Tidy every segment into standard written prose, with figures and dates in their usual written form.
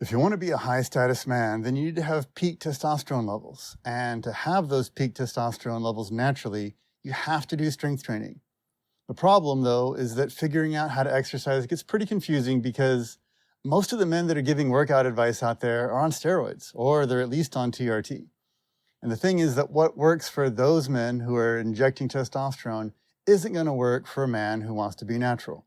If you want to be a high status man, then you need to have peak testosterone levels. And to have those peak testosterone levels naturally, you have to do strength training. The problem, though, is that figuring out how to exercise gets pretty confusing because most of the men that are giving workout advice out there are on steroids, or they're at least on TRT. And the thing is that what works for those men who are injecting testosterone isn't going to work for a man who wants to be natural.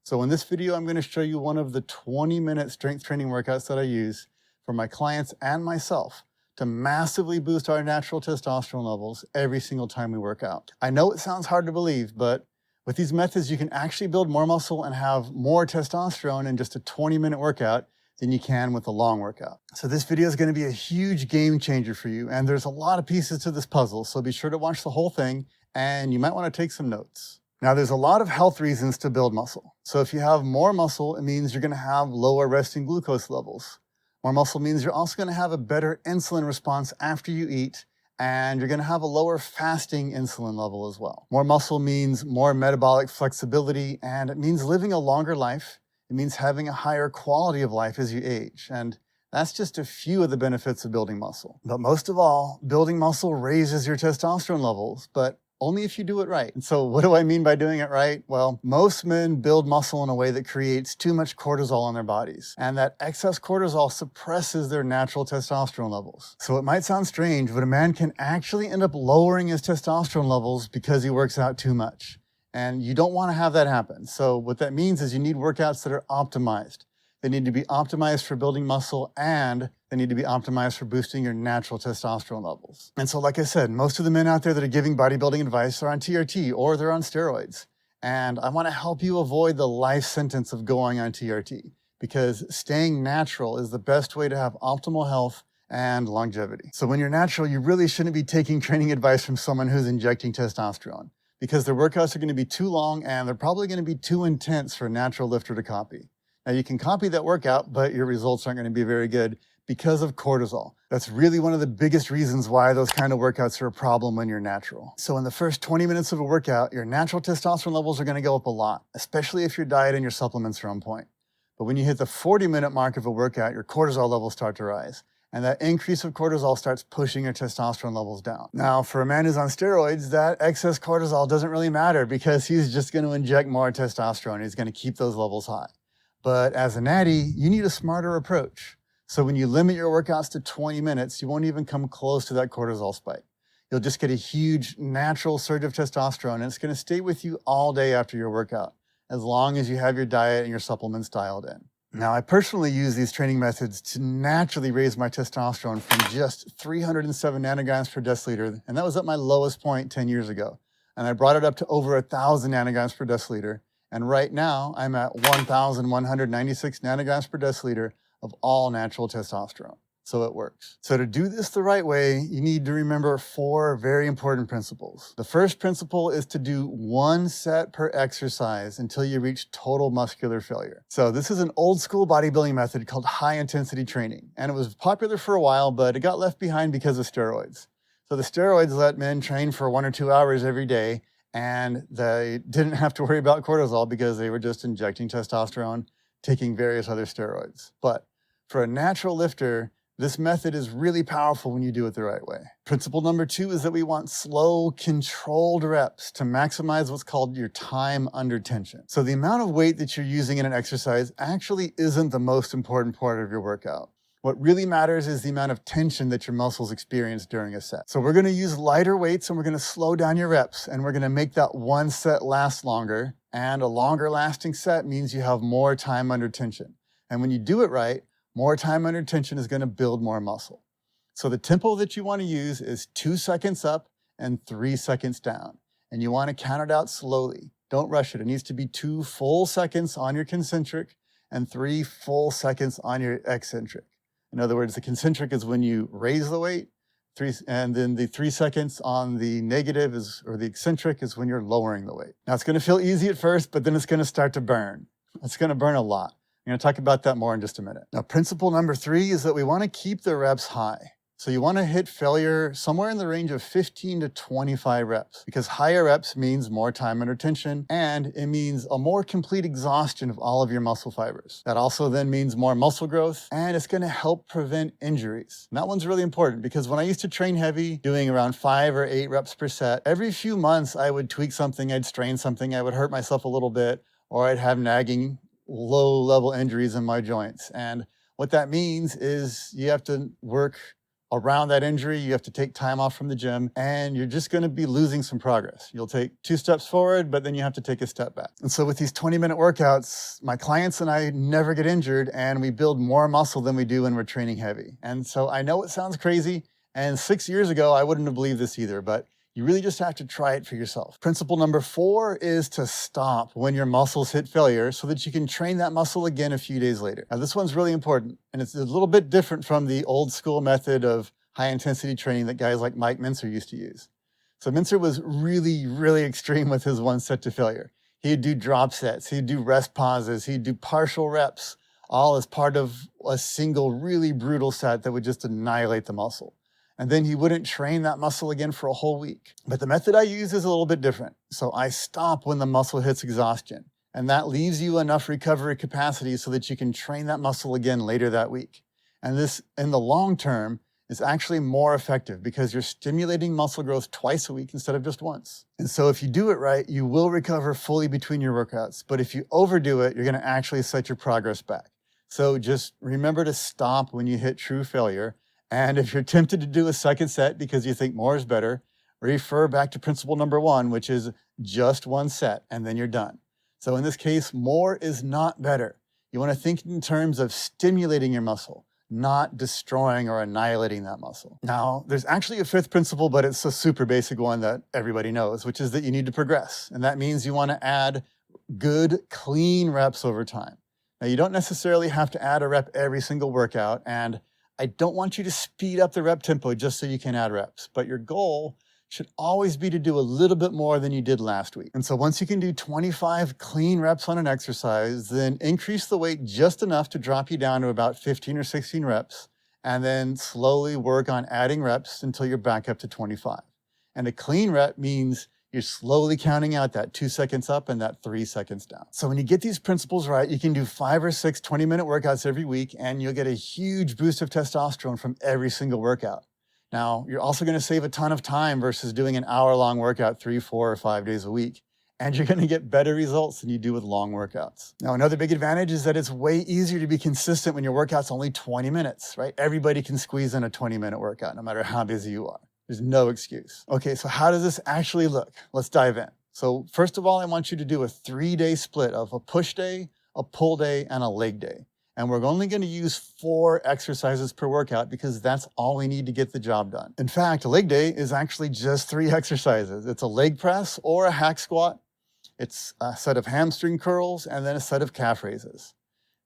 So in this video, I'm going to show you one of the 20-minute strength training workouts that I use for my clients and myself to massively boost our natural testosterone levels every single time we work out. I know it sounds hard to believe, but with these methods, you can actually build more muscle and have more testosterone in just a 20-minute workout than you can with a long workout. So this video is going to be a huge game changer for you, and there's a lot of pieces to this puzzle, so be sure to watch the whole thing, and you might want to take some notes. Now, there's a lot of health reasons to build muscle. So if you have more muscle, it means you're going to have lower resting glucose levels. More muscle means you're also going to have a better insulin response after you eat, and you're going to have a lower fasting insulin level as well. More muscle means more metabolic flexibility, and it means living a longer life. It means having a higher quality of life as you age. And that's just a few of the benefits of building muscle. But most of all, building muscle raises your testosterone levels, but only if you do it right. And so what do I mean by doing it right? Well, most men build muscle in a way that creates too much cortisol in their bodies. And that excess cortisol suppresses their natural testosterone levels. So it might sound strange, but a man can actually end up lowering his testosterone levels because he works out too much. And you don't want to have that happen. So what that means is you need workouts that are optimized. They need to be optimized for building muscle, and they need to be optimized for boosting your natural testosterone levels. And so, like I said, most of the men out there that are giving bodybuilding advice are on TRT or they're on steroids. And I want to help you avoid the life sentence of going on TRT, because staying natural is the best way to have optimal health and longevity. So when you're natural, you really shouldn't be taking training advice from someone who's injecting testosterone, because their workouts are going to be too long and they're probably going to be too intense for a natural lifter to copy. Now, you can copy that workout, but your results aren't going to be very good because of cortisol. That's really one of the biggest reasons why those kind of workouts are a problem when you're natural. So in the first 20 minutes of a workout, your natural testosterone levels are going to go up a lot, especially if your diet and your supplements are on point. But when you hit the 40-minute mark of a workout, your cortisol levels start to rise. And that increase of cortisol starts pushing your testosterone levels down. Now, for a man who's on steroids, that excess cortisol doesn't really matter because he's just going to inject more testosterone. He's going to keep those levels high. But as a natty, you need a smarter approach. So when you limit your workouts to 20 minutes, you won't even come close to that cortisol spike. You'll just get a huge natural surge of testosterone, and it's going to stay with you all day after your workout, as long as you have your diet and your supplements dialed in. Now, I personally use these training methods to naturally raise my testosterone from just 307 nanograms per deciliter, and that was at my lowest point 10 years ago. And I brought it up to over 1,000 nanograms per deciliter. And right now, I'm at 1,196 nanograms per deciliter of all natural testosterone. So it works. So to do this the right way, you need to remember 4 very important principles. The first principle is to do 1 set per exercise until you reach total muscular failure. So this is an old school bodybuilding method called high intensity training. And it was popular for a while, but it got left behind because of steroids. So the steroids let men train for 1 or 2 hours every day, and they didn't have to worry about cortisol because they were just injecting testosterone, taking various other steroids. But for a natural lifter, this method is really powerful when you do it the right way. Principle number 2 is that we want slow, controlled reps to maximize what's called your time under tension. So the amount of weight that you're using in an exercise actually isn't the most important part of your workout. What really matters is the amount of tension that your muscles experience during a set. So we're going to use lighter weights and we're going to slow down your reps, and we're going to make that 1 set last longer. And a longer lasting set means you have more time under tension. And when you do it right, more time under tension is going to build more muscle. So the tempo that you want to use is 2 seconds up and 3 seconds down. And you want to count it out slowly. Don't rush it. It needs to be 2 full seconds on your concentric and 3 full seconds on your eccentric. In other words, the concentric is when you raise the weight, and then the 3 seconds on the negative or the eccentric is when you're lowering the weight. Now, it's going to feel easy at first, but then it's going to start to burn. It's going to burn a lot. I'm going to talk about that more in just a minute. Now, principle number 3 is that we want to keep the reps high. So you want to hit failure somewhere in the range of 15 to 25 reps, because higher reps means more time under tension, and it means a more complete exhaustion of all of your muscle fibers. That also then means more muscle growth, and it's going to help prevent injuries. And that one's really important, because when I used to train heavy, doing around 5 or 8 reps per set, every few months I would tweak something, I'd strain something, I would hurt myself a little bit, or I'd have nagging low-level injuries in my joints. And what that means is you have to work around that injury, you have to take time off from the gym, and you're just going to be losing some progress. You'll take 2 steps forward, but then you have to take a step back. And so with these 20-minute workouts, my clients and I never get injured, and we build more muscle than we do when we're training heavy. And so I know it sounds crazy, and 6 years ago, I wouldn't have believed this either, but you really just have to try it for yourself. Principle number 4 is to stop when your muscles hit failure so that you can train that muscle again a few days later. Now, this one's really important, and it's a little bit different from the old school method of high intensity training that guys like Mike Mincer used to use. So Mincer was really, really extreme with his 1 set to failure. He'd do drop sets, he'd do rest pauses, he'd do partial reps, all as part of a single really brutal set that would just annihilate the muscle. And then he wouldn't train that muscle again for a whole week. But the method I use is a little bit different. So I stop when the muscle hits exhaustion, and that leaves you enough recovery capacity so that you can train that muscle again later that week. And this, in the long term, is actually more effective because you're stimulating muscle growth twice a week instead of just once. And so if you do it right, you will recover fully between your workouts. But if you overdo it, you're going to actually set your progress back. So just remember to stop when you hit true failure. And if you're tempted to do a second set because you think more is better, refer back to principle number 1, which is just 1 set, and then you're done. So in this case, more is not better. You want to think in terms of stimulating your muscle, not destroying or annihilating that muscle. Now, there's actually a 5th principle, but it's a super basic one that everybody knows, which is that you need to progress. And that means you want to add good, clean reps over time. Now, you don't necessarily have to add a rep every single workout, and I don't want you to speed up the rep tempo just so you can add reps, but your goal should always be to do a little bit more than you did last week. And so once you can do 25 clean reps on an exercise, then increase the weight just enough to drop you down to about 15 or 16 reps, and then slowly work on adding reps until you're back up to 25. And a clean rep means you're slowly counting out that 2 seconds up and that 3 seconds down. So when you get these principles right, you can do 5 or 6 20-minute workouts every week, and you'll get a huge boost of testosterone from every single workout. Now, you're also going to save a ton of time versus doing an hour-long workout 3, 4, or 5 days a week. And you're going to get better results than you do with long workouts. Now, another big advantage is that it's way easier to be consistent when your workout's only 20 minutes, right? Everybody can squeeze in a 20-minute workout, no matter how busy you are. There's no excuse. Okay, so how does this actually look? Let's dive in. So first of all, I want you to do a 3-day split of a push day, a pull day, and a leg day. And we're only going to use 4 exercises per workout because that's all we need to get the job done. In fact, a leg day is actually just 3 exercises. It's a leg press or a hack squat. It's a set of hamstring curls and then a set of calf raises.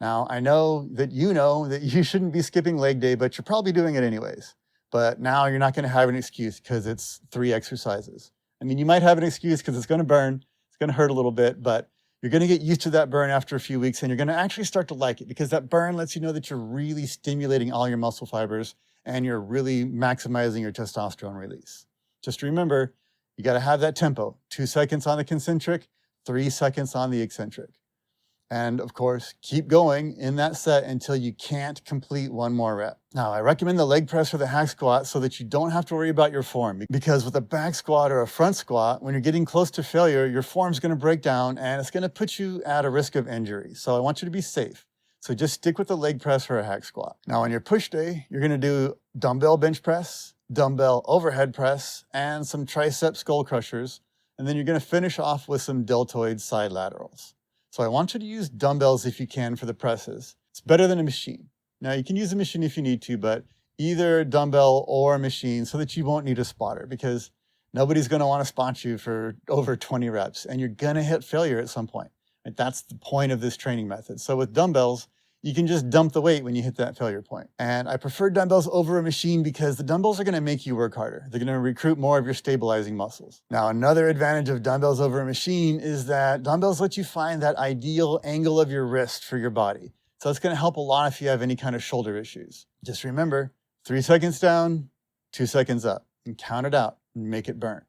Now, I know that you shouldn't be skipping leg day, but you're probably doing it anyways. But now you're not going to have an excuse because it's 3 exercises. I mean, you might have an excuse because it's going to burn, it's going to hurt a little bit, but you're going to get used to that burn after a few weeks, and you're going to actually start to like it because that burn lets you know that you're really stimulating all your muscle fibers and you're really maximizing your testosterone release. Just remember, you got to have that tempo. 2 seconds on the concentric, 3 seconds on the eccentric. And of course, keep going in that set until you can't complete 1 more rep. Now, I recommend the leg press or the hack squat so that you don't have to worry about your form, because with a back squat or a front squat, when you're getting close to failure, your form's going to break down and it's going to put you at a risk of injury. So I want you to be safe. So just stick with the leg press or a hack squat. Now, on your push day, you're going to do dumbbell bench press, dumbbell overhead press, and some tricep skull crushers. And then you're going to finish off with some deltoid side laterals. So I want you to use dumbbells if you can for the presses. It's better than a machine. Now, you can use a machine if you need to, but either a dumbbell or a machine so that you won't need a spotter, because nobody's going to want to spot you for over 20 reps, and you're going to hit failure at some point. Right? That's the point of this training method. So with dumbbells, you can just dump the weight when you hit that failure point. And I prefer dumbbells over a machine because the dumbbells are going to make you work harder. They're going to recruit more of your stabilizing muscles. Now, another advantage of dumbbells over a machine is that dumbbells let you find that ideal angle of your wrist for your body. So it's going to help a lot if you have any kind of shoulder issues. Just remember, 3 seconds down, 2 seconds up, and count it out and make it burn.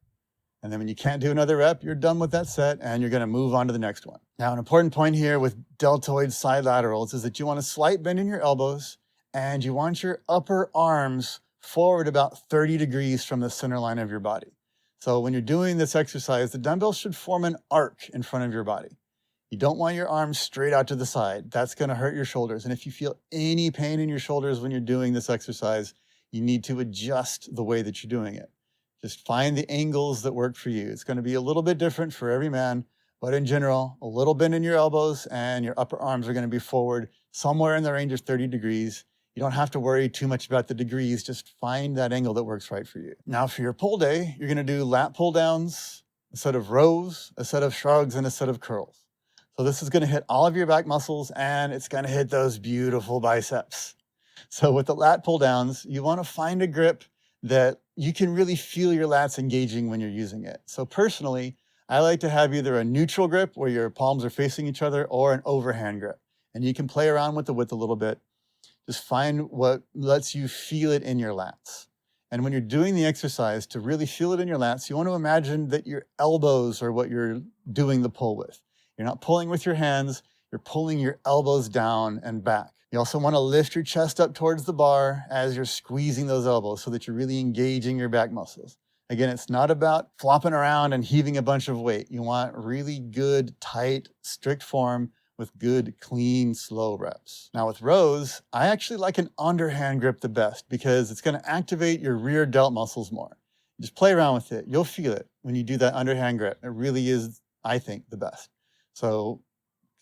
And then when you can't do another rep, you're done with that set and you're going to move on to the next one. Now, an important point here with deltoid side laterals is that you want a slight bend in your elbows and you want your upper arms forward about 30 degrees from the center line of your body. So when you're doing this exercise, the dumbbells should form an arc in front of your body. You don't want your arms straight out to the side. That's going to hurt your shoulders. And if you feel any pain in your shoulders when you're doing this exercise, you need to adjust the way that you're doing it. Just find the angles that work for you. It's going to be a little bit different for every man, but in general, a little bend in your elbows and your upper arms are going to be forward somewhere in the range of 30 degrees. You don't have to worry too much about the degrees. Just find that angle that works right for you. Now for your pull day, you're going to do lat pull downs, a set of rows, a set of shrugs, and a set of curls. So this is going to hit all of your back muscles and it's going to hit those beautiful biceps. So with the lat pull downs, you want to find a grip that you can really feel your lats engaging when you're using it. So personally, I like to have either a neutral grip where your palms are facing each other or an overhand grip. And you can play around with the width a little bit. Just find what lets you feel it in your lats. And when you're doing the exercise, to really feel it in your lats, you want to imagine that your elbows are what you're doing the pull with. You're not pulling with your hands, you're pulling your elbows down and back. You also want to lift your chest up towards the bar as you're squeezing those elbows so that you're really engaging your back muscles. Again, it's not about flopping around and heaving a bunch of weight. You want really good, tight, strict form with good, clean, slow reps. Now with rows, I actually like an underhand grip the best because it's going to activate your rear delt muscles more. Just play around with it. You'll feel it when you do that underhand grip. It really is, I think, the best. So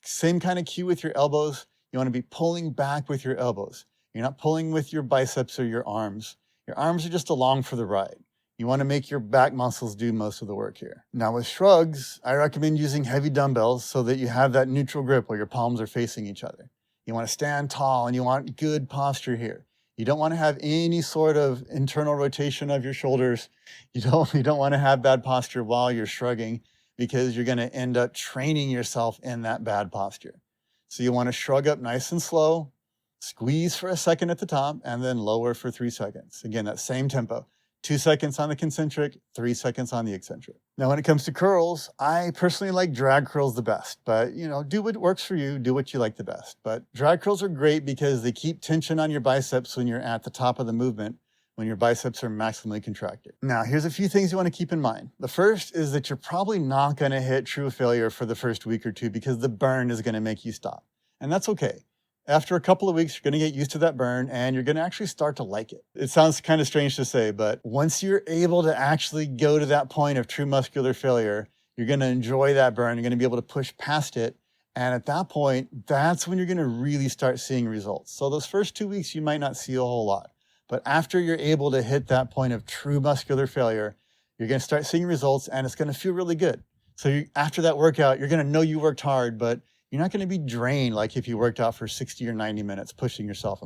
same kind of cue with your elbows. You want to be pulling back with your elbows. You're not pulling with your biceps or your arms. Your arms are just along for the ride. You want to make your back muscles do most of the work here. Now with shrugs, I recommend using heavy dumbbells so that you have that neutral grip where your palms are facing each other. You want to stand tall and you want good posture here. You don't want to have any sort of internal rotation of your shoulders. You don't want to have bad posture while you're shrugging because you're going to end up training yourself in that bad posture. So you want to shrug up nice and slow, squeeze for a second at the top, and then lower for 3 seconds. Again, that same tempo. 2 seconds on the concentric, 3 seconds on the eccentric. Now, when it comes to curls, I personally like drag curls the best, but do what works for you, do what you like the best. But drag curls are great because they keep tension on your biceps when you're at the top of the movement, when your biceps are maximally contracted. Now, here's a few things you want to keep in mind. The first is that you're probably not going to hit true failure for the first week or two because the burn is going to make you stop. And that's okay. After a couple of weeks, you're going to get used to that burn and you're going to actually start to like it. It sounds kind of strange to say, but once you're able to actually go to that point of true muscular failure, you're going to enjoy that burn. You're going to be able to push past it. And at that point, that's when you're going to really start seeing results. So those first 2 weeks, you might not see a whole lot. But after you're able to hit that point of true muscular failure, you're going to start seeing results and it's going to feel really good. So after that workout, you're going to know you worked hard, but you're not going to be drained like if you worked out for 60 or 90 minutes, pushing yourself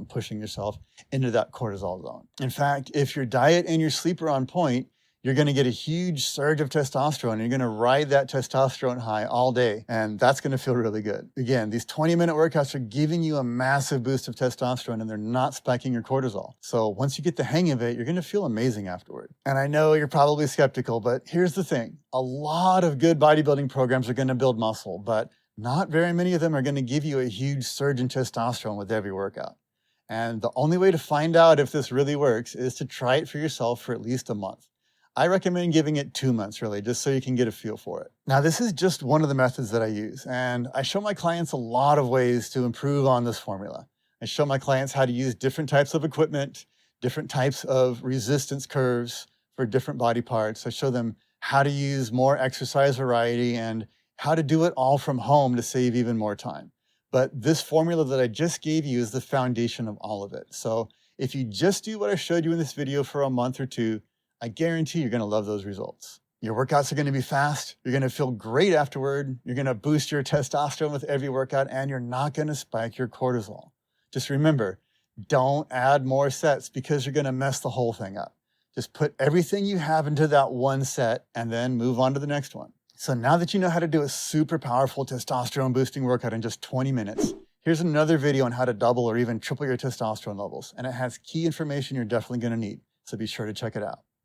into that cortisol zone. In fact, if your diet and your sleep are on point, you're going to get a huge surge of testosterone. You're going to ride that testosterone high all day, and that's going to feel really good. Again, these 20-minute workouts are giving you a massive boost of testosterone, and they're not spiking your cortisol. So once you get the hang of it, you're going to feel amazing afterward. And I know you're probably skeptical, but here's the thing. A lot of good bodybuilding programs are going to build muscle, but not very many of them are going to give you a huge surge in testosterone with every workout. And the only way to find out if this really works is to try it for yourself for at least a month. I recommend giving it 2 months, really, just so you can get a feel for it. Now, this is just one of the methods that I use, and I show my clients a lot of ways to improve on this formula. I show my clients how to use different types of equipment, different types of resistance curves for different body parts. I show them how to use more exercise variety and how to do it all from home to save even more time. But this formula that I just gave you is the foundation of all of it. So if you just do what I showed you in this video for a month or two, I guarantee you're going to love those results. Your workouts are going to be fast. You're going to feel great afterward. You're going to boost your testosterone with every workout, and you're not going to spike your cortisol. Just remember, don't add more sets because you're going to mess the whole thing up. Just put everything you have into that one set and then move on to the next one. So now that you know how to do a super powerful testosterone boosting workout in just 20 minutes, Here's another video on how to double or even triple your testosterone levels, and it has key information you're definitely going to need, so be sure to check it out.